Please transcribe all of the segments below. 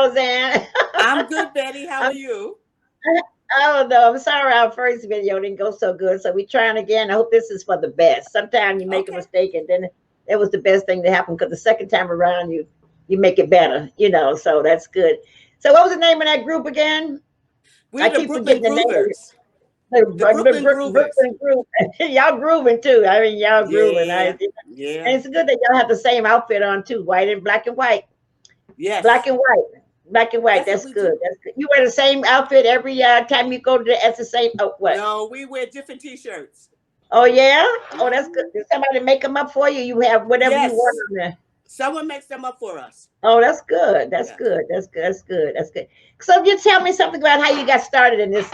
Roseanne? I'm good, Betty. How are you? I don't know. I'm sorry our first video didn't go so good. So we're trying again. I hope this is for the best. Sometimes you make a Okay. mistake and then it was the best thing to happen because the second time around you make it better. So that's good. So what was the name of that group again? I We're the keep Brooklyn forgetting the name of it. Groovers. The The Brooklyn Groovers. Brooklyn group. Y'all grooving too. I mean, y'all grooving. Yeah. And Yeah. it's good that y'all have the same outfit on too, white and black and white. Black Yes. and white. Black and white. That's what That's we good. do. That's good. You wear the same outfit every time you go to the, as the same. Oh, what? No, we wear different T-shirts. Oh yeah. Oh, that's good. Hmm. Did somebody make them up for you? You have whatever you want Yes. on there. Someone makes them up for us. Oh, that's good. That's Yes. good. That's good. That's good. That's good. So you tell me something about how you got started in this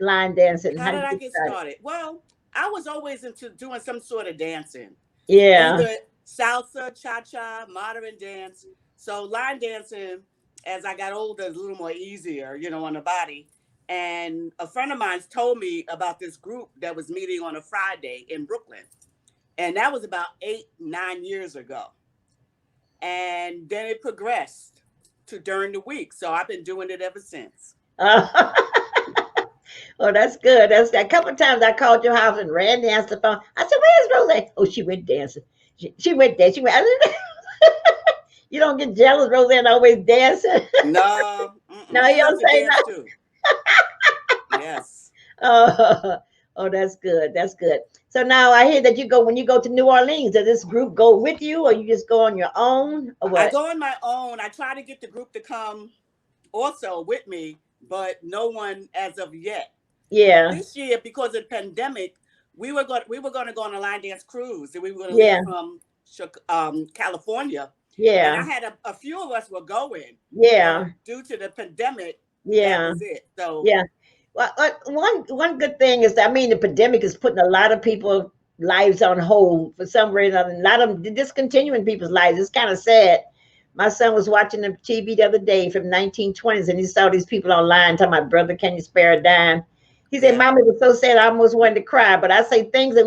line dancing. How How did did you I get get started? started? Well, I was always into doing some sort of dancing, Yeah. either salsa, cha-cha, modern dance. So line dancing, as I got older, is a little more easier, on the body. And a friend of mine told me about this group that was meeting on a Friday in Brooklyn. And that was about 8, 9 years ago. And then it progressed to during the week. So I've been doing it ever since. Uh, oh, that's good. That's a couple of times I called your house and Randy answered the phone. I said, "Where's Roseanne?" Oh, she went dancing. She went dancing. She went. You don't get jealous, Roseanne always dancing. No, No, she you loves don't to say dance no. too. Yes. Oh, oh, that's good. That's good. So now I hear that when you go to New Orleans, does this group go with you or you just go on your own or I what? go on my own. I try to get the group to come also with me, but no one as of yet. But Yeah. this year, because of the pandemic, we were going to go on a line dance cruise, and we were going to leave Yeah. from California, and I Yeah. had a few of us were going, but Yeah. due to the pandemic, that Yeah. was it. So Yeah. Well, one good thing is that, I mean, the pandemic is putting a lot of people's lives on hold for some reason or another. A lot of them discontinuing people's lives. It's kind of sad. My son was watching the TV the other day from 1920s, and he saw these people online talking about, "Brother, can you spare a dime?" He said, yeah, "Mom, it was so sad, I almost wanted to cry." But I say things are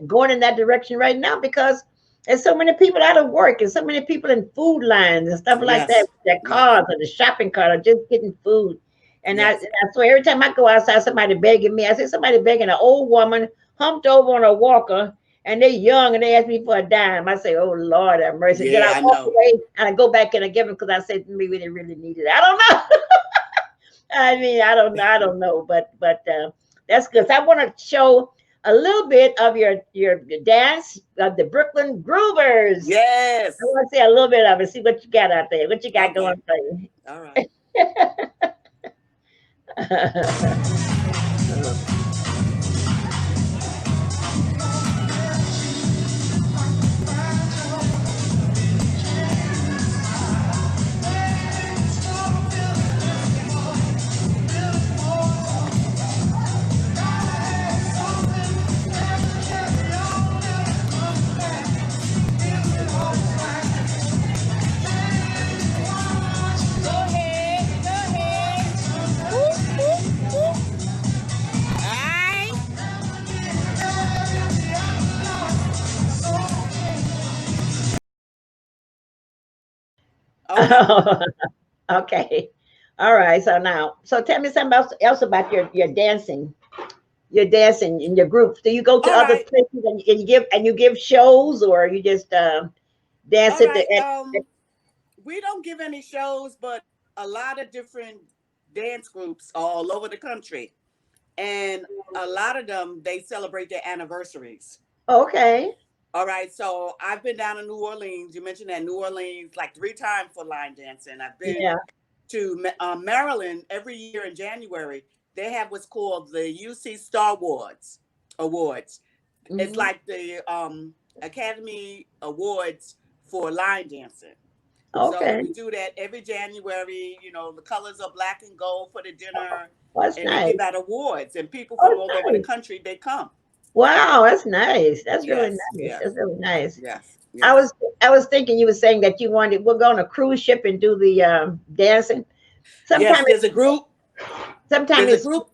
going in that direction right now because there's so many people out of work and so many people in food lines and stuff like that. yes, Their yes, cars or the shopping cart are just getting food. And yes. I swear every time I go outside, somebody begging me. I see somebody begging an old woman humped over on a walker, and they young, and they ask me for a dime. I say, "Oh Lord, have mercy." Then I Yeah, I walk know. away and I go back and I give them because I said maybe they really need it. I don't know. I mean, I don't know. I don't know, but that's good. So I want to show a little bit of your dance of the Brooklyn Groovers. I Yes. want to see a little bit of it. See what you got out there. What you got Okay. going for you. All right. Go ahead. Go ahead. Whoop, whoop, whoop. All right. Okay. Okay. All right. So tell me something else about your dancing. Your dancing in your group. Do you go to All other right. places and you give shows, or you just dance All at the right. We don't give any shows, but a lot of different dance groups all over the country, and a lot of them they celebrate their anniversaries. okay. All right, so I've been down in New Orleans. You mentioned that New Orleans like 3 times for line dancing. I've been Yeah. to Maryland every year in January. They have what's called the UC Star Awards. Awards. It's Hmm. like the Academy Awards for line dancing. So Okay. we do that every January. The colors are black and gold for the dinner, Oh, that's and they nice. give out awards, and people Oh, from all that's over the nice. country they come. Wow, that's nice. That's really Yes, nice. yes, That's really nice. yes, I yes. was I was thinking you were saying that you wanted we'll go on a cruise ship and do the dancing. Yes, Sometimes there's a group. sometimes There's a it's group.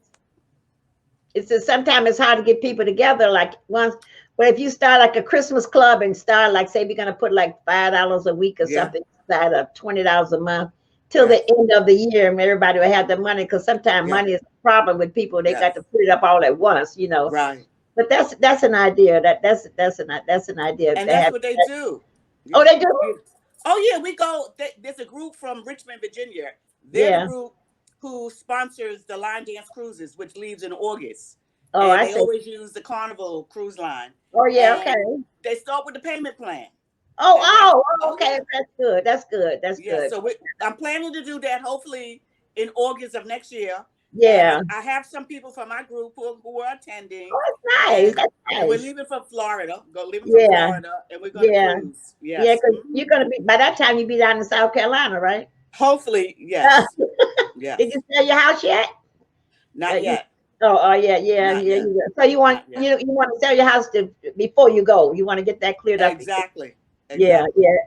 it's just sometimes it's hard to get people together. Like once, but if you start like a Christmas club and start like say we're gonna put like $5 a week or Yeah. something aside of $20 a month, till the Yes. end of the year, and everybody will have the money, because sometimes Yeah. money is a problem with people. They got to Yes. put it up all at once, you know. Right. But that's an idea. That's an idea And to that's have. what they do. Oh, Yeah. they do. Oh yeah, we go. There's a group from Richmond, Virginia. They're the Yeah. group who sponsors the Line Dance Cruises, which leaves in August, Oh, and I they see. always use the Carnival cruise line. Oh, yeah. Okay. And they start with the payment plan, Oh, and that's oh, oh, oh okay. yeah, That's good. That's good. That's yeah. good. So I'm planning to do that hopefully in August of next year. And Yeah. I have some people from my group who are attending, Oh, that's nice. and That's we're nice. leaving from Florida. Leaving from Yeah. Florida, and we're going to Yeah. cruise. Yeah. Yes. Because you're gonna be, by that time, you be down in South Carolina, right? Hopefully, Uh, yes. did you Yes. sell your house yet? Not You, yet. oh, yeah, yeah, Not yeah. yet. So you want Not yet. you want to sell your house before you go. You want to get that cleared up before. Exactly. Yeah, Exactly. yeah.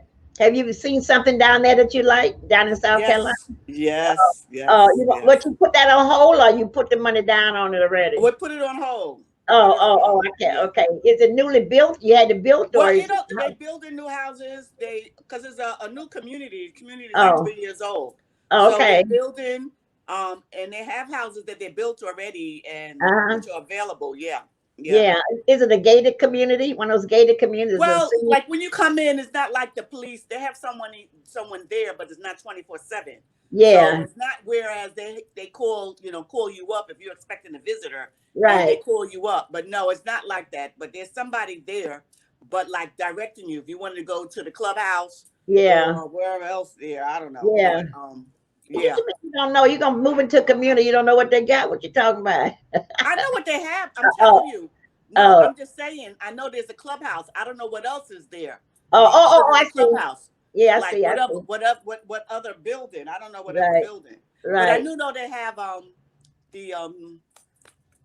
Have you seen something down there that you like down in South Carolina? Yes. Yes. Yes. You want Yes. what, you put that on hold, or you put the money down on it already? We put it on hold. Put Oh, it on oh, oh, hold. okay, Yeah. okay. Is it newly built? You had it built, or Well, is it? they building new houses. Because it's a new community. The community is like Oh, 3 years old. oh, So okay. they're building, and they have houses that they built already and Uh-huh. which are available. Yeah. Yeah. Yeah. Is it a gated community? One of those gated communities? Well, like when you come in, it's not like the police. They have someone there, but it's not 24/7. So Yeah. it's not. Whereas they call you up if you're expecting a visitor, and they Right. call you up. But no, it's not like that. But there's somebody there, but like directing you if you wanted to go to the clubhouse Yeah. or wherever else there. I don't know, Yeah. but What you yeah. mean you don't know? You're gonna move into a community. You don't know what they got. What you talking about? I know what they have. I'm Oh, telling you. No, oh, I'm just saying. I know there's a clubhouse. I don't know what else is there, oh, oh, other oh, than I the see. clubhouse. Yeah, I Like see. I see. what other building? I don't know what other Right. building, but I Right. do know they have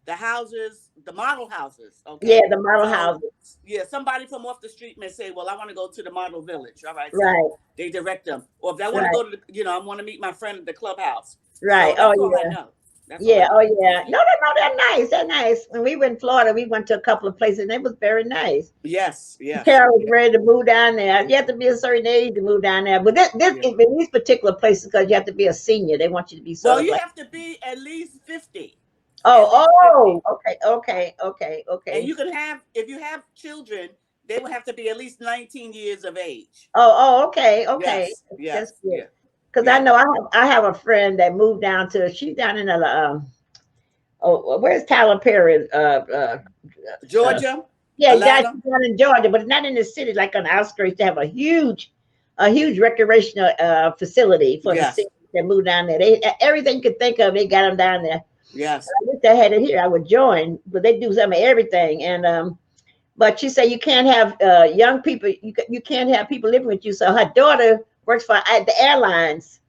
the houses, the model houses. Yeah, Okay, the model so houses. yeah, somebody from off the street may say, "Well, I want to go to the model village." All right, so Right. they direct them, or if I want to Right. go to I want to meet my friend at the clubhouse. Right. So Oh, that's all I yeah. know. That's all I Yeah. Oh, know. yeah. Yeah. No, no, no. They're nice. They're nice. When we were in Florida, we went to a couple of places, and it was very nice. Yes, yes, Carol was yes, ready to move down there. You have to be a certain age to move down there. But this yeah. in these particular places, because you have to be a senior, they want you to be sort Well, of you like. have to be at least 50. At Oh, least 50. oh, okay, okay, okay, And okay. you can have, if you have children, they will have to be at least 19 years of age. Oh, oh, okay, okay. Yes, That's yes, good. yeah, Because I yeah. know I have a friend that moved down to. She's down in the oh, where's Tyler Perry? Uh, Georgia, yeah, Atlanta. she's down in Georgia, but not in the city, like on the outskirts. They have a huge recreational facility for the Yes, city that moved down there. They everything you could think of, they got them down there. yes, I wish I had it here. I would join, but they do some of everything. And but she said you can't have young people. You can't have people living with you. So her daughter works for the airlines,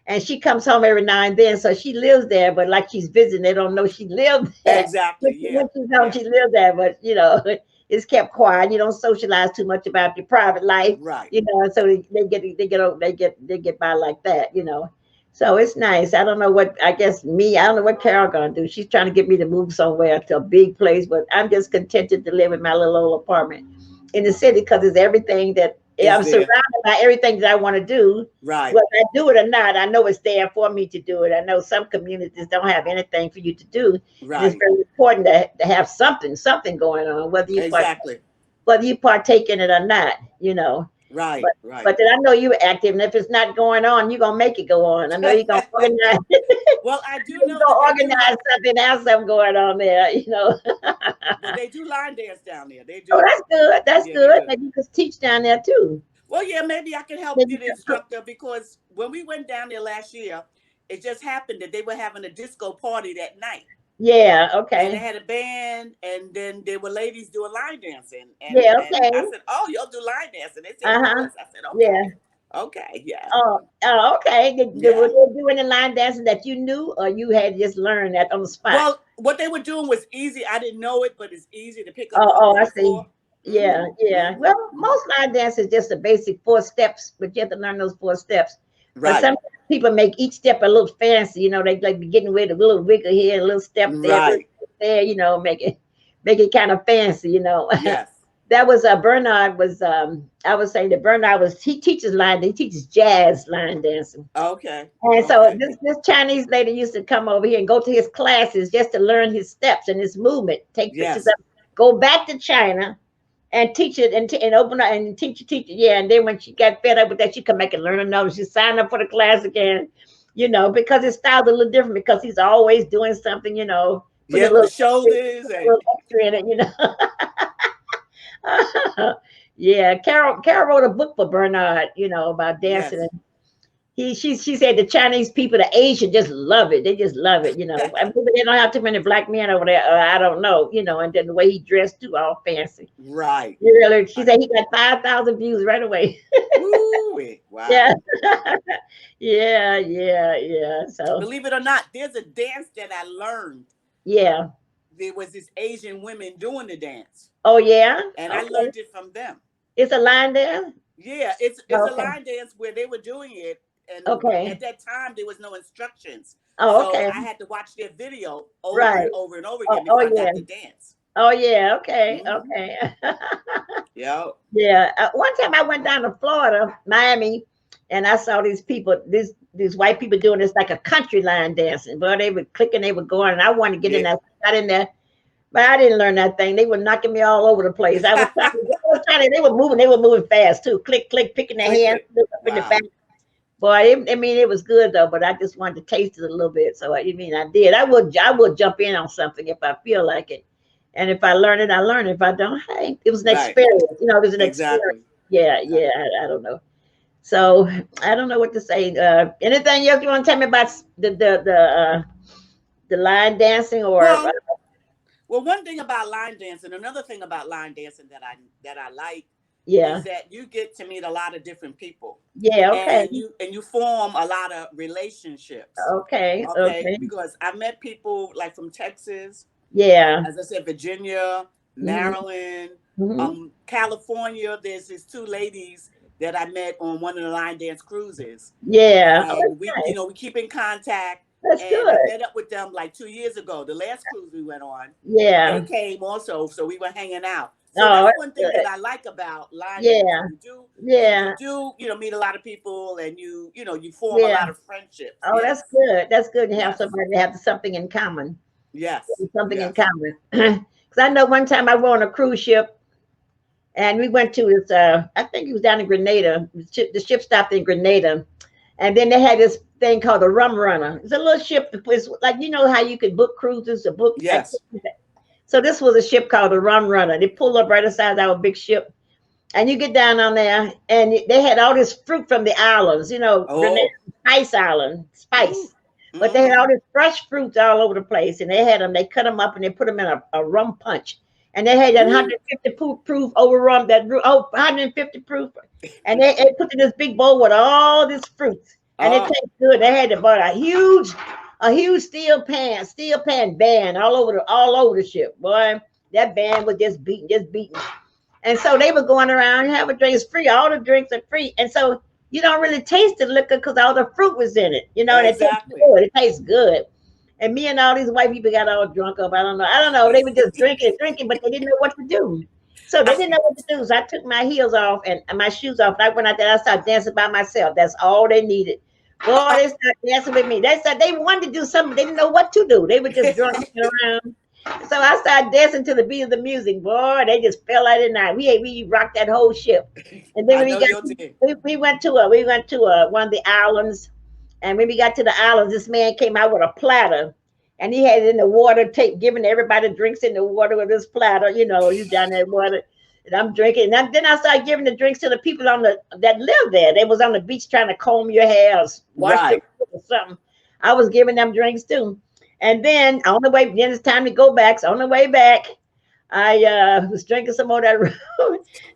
and she comes home every now and then. So she lives there, but like she's visiting, they don't know she lived there. exactly. When Yeah, she's home, yeah. she lives there, but it's kept quiet. You don't socialize too much about your private life, Right. and so they get by like that. So it's nice. I don't know what I guess me. I don't know what Carol gonna do. She's trying to get me to move somewhere to a big place, but I'm just contented to live in my little old apartment in the city because it's everything that Is I'm there. surrounded by everything that I want to do. Right, Whether I do it or not, I know it's there for me to do it. I know some communities don't have anything for you to do, and it's right. very important to have something going on, Exactly. whether you partake in it or not. Right, But right. but then I know you're active, and if it's not going on, you're gonna make it go on. I know you're gonna organize. Well, I do You're know gonna that they do. organize something else I'm going on there. Well, they do line dance down there. They Oh, do. that's good. That's Yeah, they good. do. Maybe you could teach down there too. Well, yeah, maybe I can help Maybe you, you the could. instructor, because when we went down there last year, it just happened that they were having a disco party that night. Yeah. And they Okay. had a band, and then there were ladies doing line dancing. And Yeah. and Okay. I said, "Oh, y'all do line dancing?" They said, "Of Uh huh. course." I said, Yeah. "Okay, okay, yeah, Oh, okay. Were yeah." they doing the line dancing that you knew, or you had just learned that on the spot? Well, what they were doing was easy. I didn't know it, but it's easy to pick up Oh, on I see. before. Yeah, yeah. Hmm. Well, most line dance is just a basic 4 steps, but you have to learn those 4 steps. But Right, some people make each step a little fancy. They like be getting with a little wiggle here, a little step there, a little right. step there. Make it kind of fancy. Yes, that was Bernard was I was saying that Bernard was he teaches line, he teaches jazz line dancing. Okay. And so Okay. this Chinese lady used to come over here and go to his classes just to learn his steps and his movement, take pictures Yes. of, go back to China and teach it and open up and teach it. Yeah. And then when she got fed up with that, she come back and learn another. She signed up for the class again, because his style's a little different because he's always doing something, putting Yeah, a with the little, shoulders a little extra in it. Yeah. Carol wrote a book for Bernard, about dancing. yes. And she said the Chinese people, the Asian just love it. They just love it. I mean, they don't have too many black men over there. I don't know, and then the way he dressed too, all fancy. Right. Really, she Right. said he got 5,000 views right away. Woo. Yeah, Wow. yeah, yeah, yeah. So Believe it or not, there's a dance that I learned. yeah. There was this Asian women doing the dance, Oh yeah. and I Okay. learned it from them. It's a line there. Yeah, it's a Okay. line dance where they were doing it, and at Okay. that time there was no instructions, Oh so okay. I had to watch their video over Right. and over and over Oh, again oh before I yeah. got the dance. Oh yeah. Okay. Hmm. Okay. Yeah. Yeah. One time I went down to Florida, Miami, and I saw these people, these white people doing this like a country line dancing. But they were clicking, they were going, and I wanted to get in Yeah. there. I got in there, but I didn't learn that thing. They were knocking me all over the place. They were moving fast too. Click, click, picking their Click hands click. up in the back. Wow. Boy, I mean, it was good though, but I just wanted to taste it a little bit. So I mean, I did. I would jump in on something if I feel like it, and if I learn it, I learn. If I don't, hey, it was an Right. experience. It was an experience. Exactly. Yeah, yeah. Exactly. I don't know. So I don't know what to say. Anything else you want to tell me about the line dancing or? Well, well, one thing about line dancing, another thing about line dancing that I like is Yeah, that you get to meet a lot of different people, yeah. Okay, and you form a lot of relationships. okay, Okay, okay. because I met people like from Texas, Yeah. as I said, Virginia, Hmm. Maryland, Hmm. California. There's these two ladies that I met on one of the line dance cruises, Yeah. Oh, and we, that's nice. we keep in contact. That's And I good. met up with them like 2 years ago, the last cruise we went on. They Yeah. came also, so we were hanging out. So Oh, that's that's one thing good. that I like about line dancing. Yeah. You Yeah. do, meet a lot of people, and you form a Yeah. lot of friendships. Oh, that's Yes, good. That's good to have yes, somebody to have something in common. yes, Something in yes. common. Because I know one time I went on a cruise ship and we went to this. I think it was down in Grenada. The ship stopped in Grenada, and then they had this thing called the Rum Runner. It's a little ship. It's like how you could book cruises, or book Yes. activities. So this was a ship called the Rum Runner. They pulled up right beside our big ship, and you get down on there, and they had all this fruit from the islands. Grenada, Oh. Spice Island, Ooh. spice. But they had Mm-hmm. all this fresh fruits all over the place, and they had them. They cut them up and they put them in a rum punch, and they had that Ooh. 150 proof over rum, 150 proof, and they put in this big bowl with all this fruits, and it Oh. tastes good. They had about a huge steel pan band all over the ship. Boy, that band was just beating, just beating. And so they were going around and having drinks free. All the drinks are free. And so you don't really taste the liquor because all the fruit was in it, and it tastes Exactly. good. It tastes good. And me and all these white people got all drunk up. I don't know. I don't know. They were just drinking, but they didn't know what to do. So they didn't know what to do. So I took my heels off and my shoes off. And I went out there. I started dancing by myself. That's all they needed. Boy, they started dancing with me. They said they wanted to do something. They didn't know what to do. They were just drunk around. So I started dancing to the beat of the music. Boy, they just fell out of the night. We rocked that whole ship. And then I when we know got your team. we went to one of the islands, and when we got to the islands, this man came out with a platter, and he had it in the water, giving everybody drinks in the water with this platter. You down there water, and I'm drinking. And then I started giving the drinks to the people that lived there. They was on the beach trying to comb your hair, or wash your Right. hair or something. I was giving them drinks too. And then then it's time to go back. So on the way back, I was drinking some more of that rum.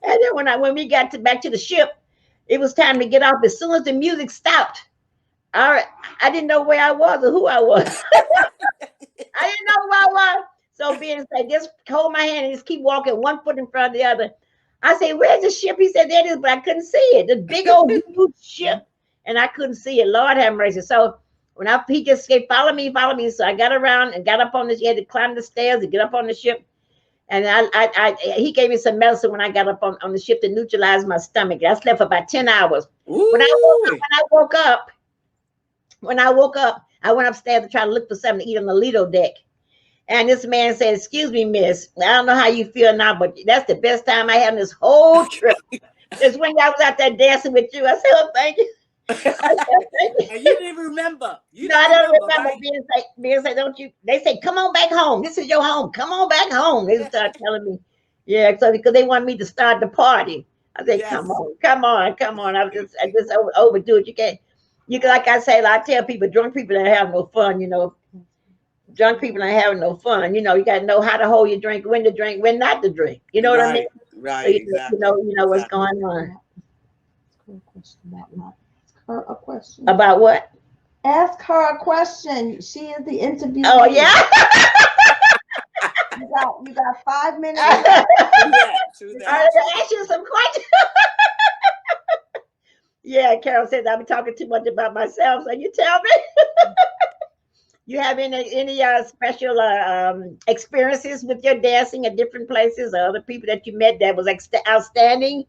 And then when we got back to the ship, it was time to get off. As soon as the music stopped, I I didn't know where I was or who I was. I didn't know who I was. So Ben said, just hold my hand and just keep walking one foot in front of the other. I said, where's the ship? He said, there it is, but I couldn't see it. The big old huge ship, and I couldn't see it. Lord have mercy. So he just said, follow me, follow me. So I got around and got up on this. You had to climb the stairs to get up on the ship. And he gave me some medicine when I got up on the ship to neutralize my stomach. I slept for about 10 hours. When I woke up, Ooh. when I woke up, when I woke up, I went upstairs to try to look for something to eat on the Lido deck. And this man said, "Excuse me, miss. I don't know how you feel now, but that's the best time I had on this whole trip. It's when I was out there dancing with you." I said, "Oh, thank you." I said, "Thank you." And you didn't remember. You No, I didn't don't remember, remember right? being say, "Don't you?" They say, "Come on back home. This is your home. Come on back home." They start telling me, yeah, so because they want me to start the party. I say, "Come Yes. on, come on, come on." I just overdo it. You can, like I say, like I tell people, drunk people don't have no fun. Drunk people ain't having no fun. You got to know how to hold your drink, when to drink, when not to drink. You know what I mean? Right. So Right. Exactly. you know what's Exactly. going on. Her question about what? Ask her a question. About what? Ask her a question. She is the Oh interviewee. yeah. You got 5 minutes. True. True that. True I that. ask you some questions. Yeah, Carol says I'm talking too much about myself. So you tell me, you have any special experiences with your dancing at different places, or other people that you met that was like outstanding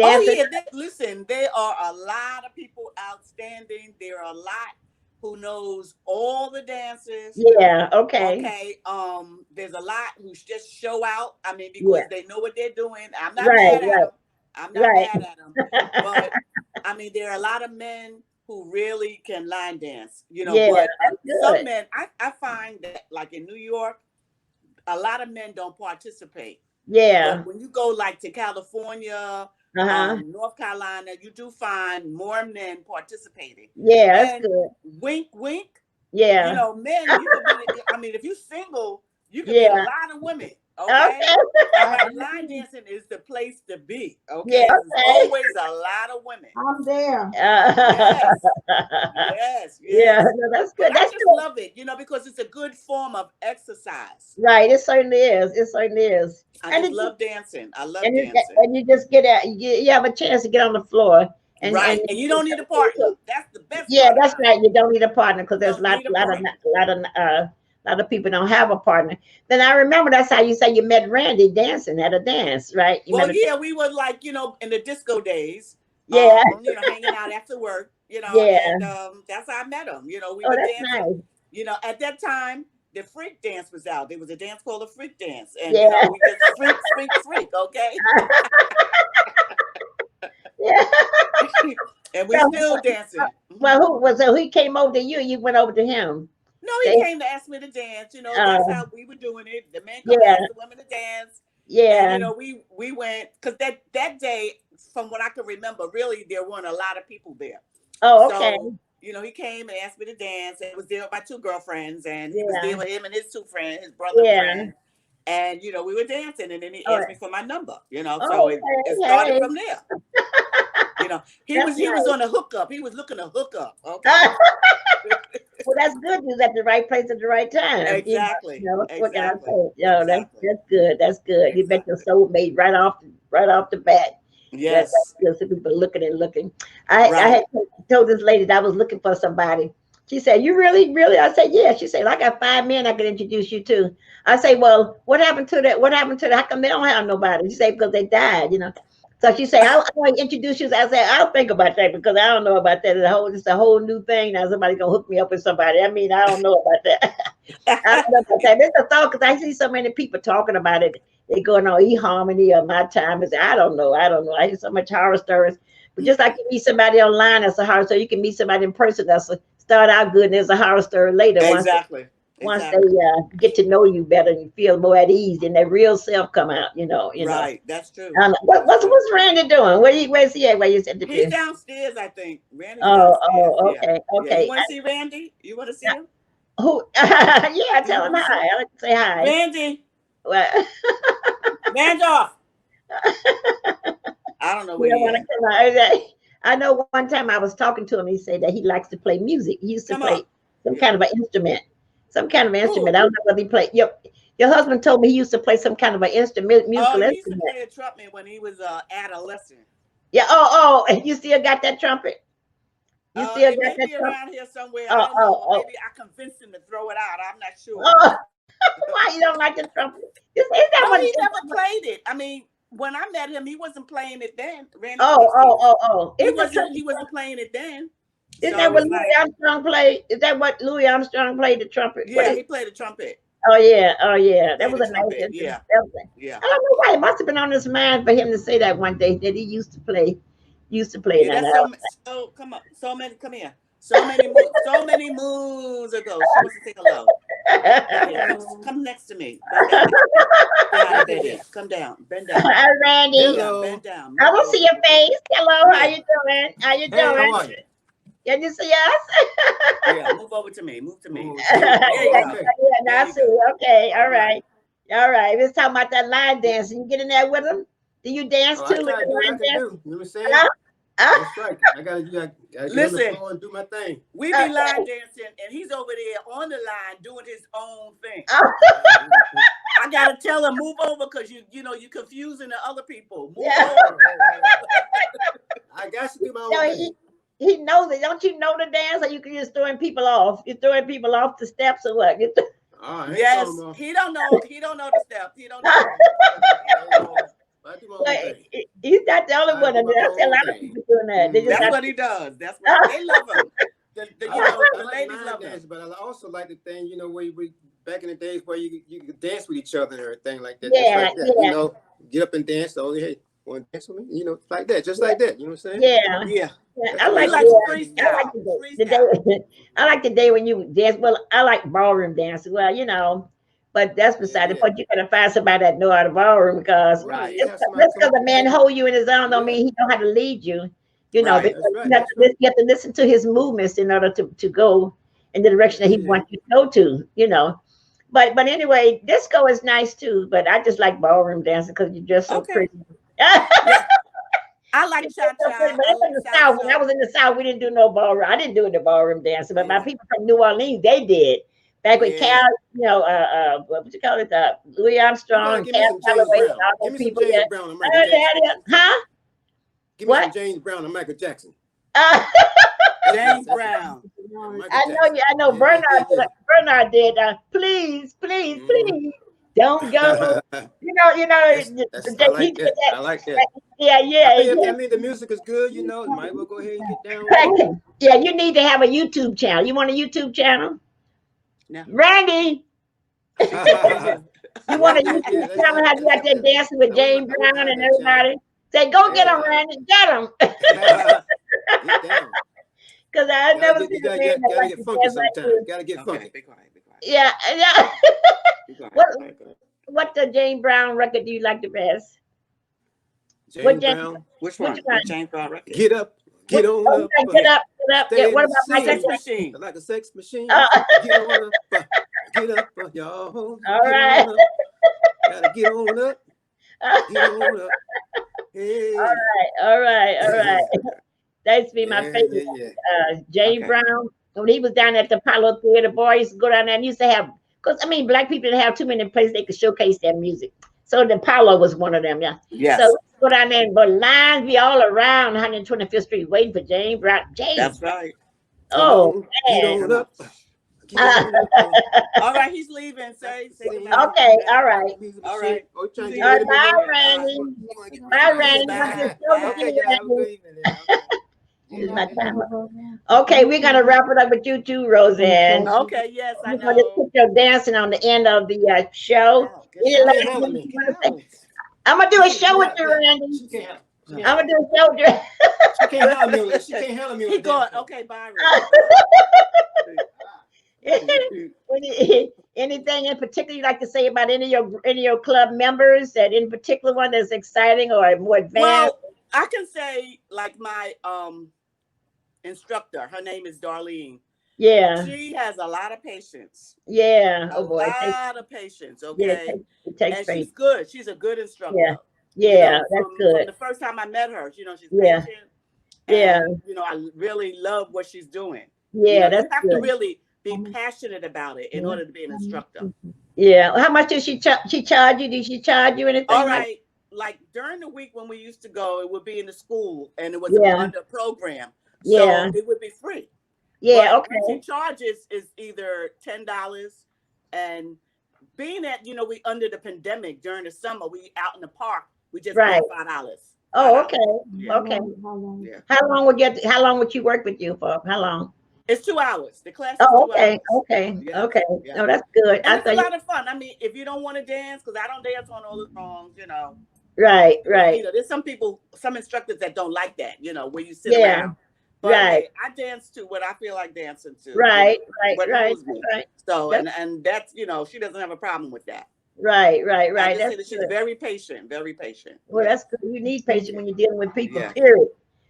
Oh dancing? yeah, listen, there are a lot of people outstanding. There are a lot who knows all the dances. Yeah. Okay. Okay, there's a lot who just show out. I mean, Yeah. because they know what they're doing. I'm not Right. mad at them. I'm not Right. mad at them. But I mean, there are a lot of men who really can line dance. Yeah. But That's some good. men, I find that like in New York, a lot of men don't participate. But Yeah. when you go like to California, Uh huh. North Carolina, you do find more men participating. Yeah. That's And good. wink, wink, Yeah. men, you could be, I mean, if you're single, you could meet a Yeah. lot of women. Okay. Okay. All I right. Line agree. dancing is the place to be. Yeah. Okay. Because there's Okay. always a lot of women. I'm there. Yes. Yes. Yeah. Yes. No, that's But good. I That's just good. love it, because it's a good form of exercise. Right. It certainly is. It certainly is. I And just it love dancing. I love dancing. and you just get out. You have a chance to get on the floor and Right. And you don't need a partner. That's the best yeah, part that's about it. right. You don't need a partner because You there's don't need a partner. a lot of people don't have a partner. Then I remember that's how you say you met Randy dancing at a dance, right? You Well, met a yeah, we were like, in the disco days, yeah, hanging out after work, yeah. and that's how I met him. We Oh, were that's dancing. nice. At that time, the freak dance was out. There was a dance called the freak dance. And, Yeah, we just freak, freak, freak, okay? yeah. And we So, still dancing. well, who was so he came over to you? You went over to him. No, he They, came to ask me to dance. That's how we were doing it. The men come yeah, ask the women to dance. And, yeah. we went, because that day, from what I can remember, really, there weren't a lot of people there. Oh, okay. So, he came and asked me to dance. And I was there with my two girlfriends, and he was Yeah, there with him and his two friends, his brother and yeah. friend. And, we were dancing, and then he Oh, asked me for my number, so oh, it okay. started from there. He That's was he was nice. on a hookup. He was looking to hook up. Okay. Well, that's good. You was at the right place at the right time. Exactly. What can I Exactly. say? Exactly. That's good. That's good. You met your Exactly. soulmate right off the bat. That's Yes. good. So people looking and looking. I Right. had told this lady that I was looking for somebody. She said, "You really, really?" I said, "Yeah." She said, "I got 5 men I could introduce you to." I say, "Well, what happened to that? What happened to that? How come they don't have nobody?" She said, "Because they died." So she said, I want to introduce you. I said, "I'll think about that because I don't know about that. It's a whole new thing. Now somebody gonna hook me up with somebody. I mean, I don't know about that." I don't know about that. It's a thought because I see so many people talking about it. They going on eHarmony or My Time. I don't know. I don't know. I hear so much horror stories. But just like you meet somebody online that's a horror story, you can meet somebody in person that's start out good and there's a horror story later. Exactly. Once they Exactly. get to know you better and you feel more at ease and their real self come out. Right. That's true. That's true. What's Randy doing? Where's he at? Where you said He's to? downstairs, I think. Randy's Oh, downstairs. oh, Yeah. okay, Yeah. You okay. want to see Randy? You want to see him? Who? Yeah, Do you tell him want to see hi. him? I like to say hi. Randy. Well, Randolph. I don't know where you don't he want at. to come out. Okay. I know one time I was talking to him. He said that he likes to play music. He used to Come play up. some Yeah. kind of an instrument. Some kind of instrument. Who? I don't know whether he played. Your husband told me he used to play some kind of an instrument, Oh, musical he used to instrument. play a trumpet when he was adolescent. Yeah. And you still got that trumpet? You still It got may that be trumpet? around here somewhere. I Oh, don't know. oh, Or oh, maybe I convinced him to throw it out. I'm not sure. oh. Why you don't like the trumpet? Is that No, what? he never played it. I mean, when I met him, he wasn't playing it then. Randy Oh, Quincy, he Is the wasn't. trumpet? He wasn't playing it then. Is So that it what was Louis like, Armstrong played? Is that what Louis Armstrong played the trumpet? What yeah, is? he played the trumpet. Oh yeah, He That played was the a nice trumpet. instrument. Yeah, That was yeah, I don't know why. It must have been on his mind for him to say that one day that he used to play. Used to play yeah. that. That's so. Come on, so many. Come here. So many moons ago. She wants to say hello. Come here. Come next to me. Bend down. Say hi to Betty. Come down. Bend down. Hi, Bend Randy. down. Hello. Bend down. I Move will see over. your face. Hello, how Yeah. you doing? How you Hey, how doing? are you? Can you see us? Yeah. Move over to me. Move to me. Oh, Yeah, There you oh, go. okay. now There I you see. go. Okay, All right. all right. Let's talk about that line dancing. You get in there with them? Do you dance Oh, too I with try to the do what I line can dance? do. You know what I'm saying? Huh? Huh? That's right. I gotta get on the Listen, floor and do my thing. we be line dancing, and he's over there on the line doing his own thing. I gotta tell him move over because you're confusing the other people. Move Yeah. over. I got to do my No, own thing. he knows it. Don't you know the dance, or you can just throwing people off? You're throwing people off the steps or what? I ain't Yes, throwing them off. he don't know. He don't know the steps. He don't know. I do my Well, own thing. he's not the only I one. do I my mean, I see a own lot of thing. people doing that. They just That's not. what he does. That's what they love him. The I the like ladies line love dance, him. but I also like the thing, where we back in the days where you could dance with each other and everything like that, just Yeah, like that. yeah, Get up and dance. So hey, want to dance with me? Like that, just like that. You know what I'm saying? yeah. Yeah, Yeah, That's I the way he like I likes want the, to be. I like freestyle. the Freestyle. day. I like the day when you dance. Well, I like ballroom dancing. Well, but that's Yeah, beside the yeah. point. You gotta find somebody that know how to ballroom because Right. Right. You have somebody just come because up a and man say, hold you in his arm don't yeah, mean he know how to lead you. Right. Because that's right. That's right. you have to listen to his movements in order to go in the Yeah, direction that he yeah. wants you to go to. But anyway, disco is nice too. But I just like ballroom dancing because you're just so Okay. pretty. Yeah, I like You're cha so pretty. cha. But I I'm in like the South. When I salsa. was in the South, we didn't do no ballroom. I didn't do the ballroom dancing, but my Yeah. people from New Orleans, they did. Back with Yeah. Cal, what would you call it? Louis How Armstrong about and give me Cal some James Calloway and Brown? all Give those me some people. James Yeah. Brown and Michael Jackson. Huh? Give me some What? James Brown and Michael Jackson. Uh, James Brown. And Michael I know Jackson. you. I know Yeah, yeah, yeah, yeah. Bernard did. Please, please, Mhm. please, don't go. I like He did that. that. I like that. Yeah, I yeah, mean, yeah. the music is good, might well go ahead and get down with it. Yeah, you need to have a YouTube channel. You want a YouTube channel? No. Randy, you want Yeah, a yeah, yeah. YouTube channel? Have you out there dancing with I wouldn't James mind Brown and that channel. everybody? Say, go get Yeah, him, Randy. Get him. get down. Because I never You seen a man that gotta likes get to funky dance like sometime. you. Gotta get Okay. funky. Be quiet. Be quiet. Yeah, yeah. Be quiet. what Be quiet. what the James Brown record do you like the best? What James James? Brown, Which Which one? What one? James Brown record? get up, What? get on Oh, you up, like get up, get up. Yeah. stay in What the about Michael Sex scene Jackson? Machine. like a sex machine. Uh, Get on up, get up, y'all. all Get right. on up, gotta get on up, get on up. Hey, All right. All yeah, right. That used to be my favorite. yeah. James Okay. Brown, when he was down at the Apollo Theater, boy, used to go down there and used to have, because I mean, black people didn't have too many places they could showcase their music. So the Apollo was one of them, yeah. So Yes, go down there and but lines be all around 125th Street waiting for James Brown. James, that's right. Come oh on, get man. on Come on. up, get on up. All right, he's leaving. Say goodbye. Okay, all right. All right. Oh, you trying to See get you All rid right, of me bye, now? Bye. Randy. You want to get rid Bye, of me? Randy. Yeah, Want Bye. to show okay, me, yeah, have a Randy. good evening. Then. Okay. This is Yeah, my yeah. time. Okay, we're gonna wrap it up with you too, Roseanne. Okay. Yes, I We're gonna know. put your dancing on the end of the Get show. out. Get Any She out. can't last handle things me. you Get want to say? out. I'm gonna do a show with Yeah, you, yeah. Randy. She can't handle. She can't I'm handle. gonna do a show with you. She can't handle me. She can't handle me on He the dance going. floor. Okay. Bye, Randy. Anything in particular you'd like to say about any of your club members? That in particular one that's exciting or more advanced? Well, I can say like my instructor. Her name is Darlene. Yeah, She has a lot of patience. yeah. A Oh boy, lot of patience. yeah, Okay. it takes And faith. she's good. She's a good Yeah, instructor. yeah, that's From good. the first time I met her, she's Yeah, patient, yeah, and I really love what she's doing. yeah. You That's have to good. really be passionate about it in order to be an instructor. Yeah. How much did she charge you? Did she charge you All anything like? right, like during the week when we used to go, it would be in the school and it was Yeah, under a program, yeah, so it would be free. yeah. But what she Okay. charges is either $10 and being that, you know, we under the pandemic during the summer, we out in the park, we just Right. paid $5. Oh, okay. Yeah. Okay. How long? Yeah. How long would you work with you for? How long? It's 2 hours. The class is Oh, 2 okay. hours. Okay. Yeah. Okay. Yeah. No, that's good. And I it's a thought you lot of fun. I mean, if you don't want to dance, because I don't dance on all the songs, you know. right, You right. know, there's some people, some instructors that don't like that, you know, where you sit Yeah. around. But Right. hey, I dance to what I feel like dancing to, you Right, know, right, what right, moves me. right. So, That's and that's, you know, she doesn't have a problem with that. right, right, I right. just say That's that she's good. very patient, very patient. Well, Yeah. that's good. You need patience when you're dealing with people, Yeah. period.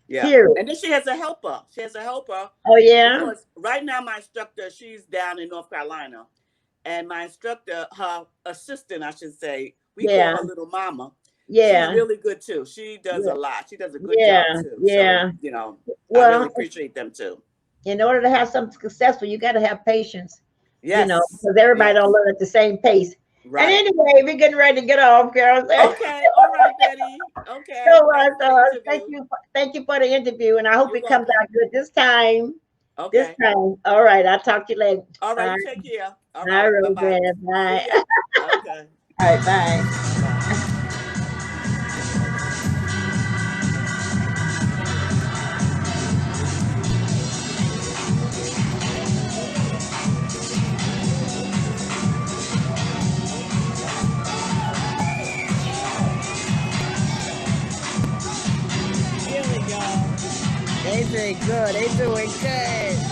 Yeah. Period. And then she has a helper. She has a helper Oh, yeah? because right now my instructor, she's down in North Carolina. And my instructor, her assistant, I should say, we call Yeah. her little mama. She's Yeah. really good too. She does Yeah. a lot. She does a good Yeah. job too. So, Yeah. you know, I Well, really appreciate them too. in order to have something successful, you got to have patience, Yes. because everybody Yes. don't learn at the same pace. And Right. anyway, we're getting ready to get off, girls. Okay. All right, Betty. Okay. So, Thanks for the interview. thank you for the interview, and I hope You're it comes welcome. out good this time. This Okay. time. All right. I'll talk to you later. All right. All You take care. All right, right. Bye-bye. Roseanne. Bye. See ya. Okay. All right. Bye. Bye. Here we go. They doing good. They doing good.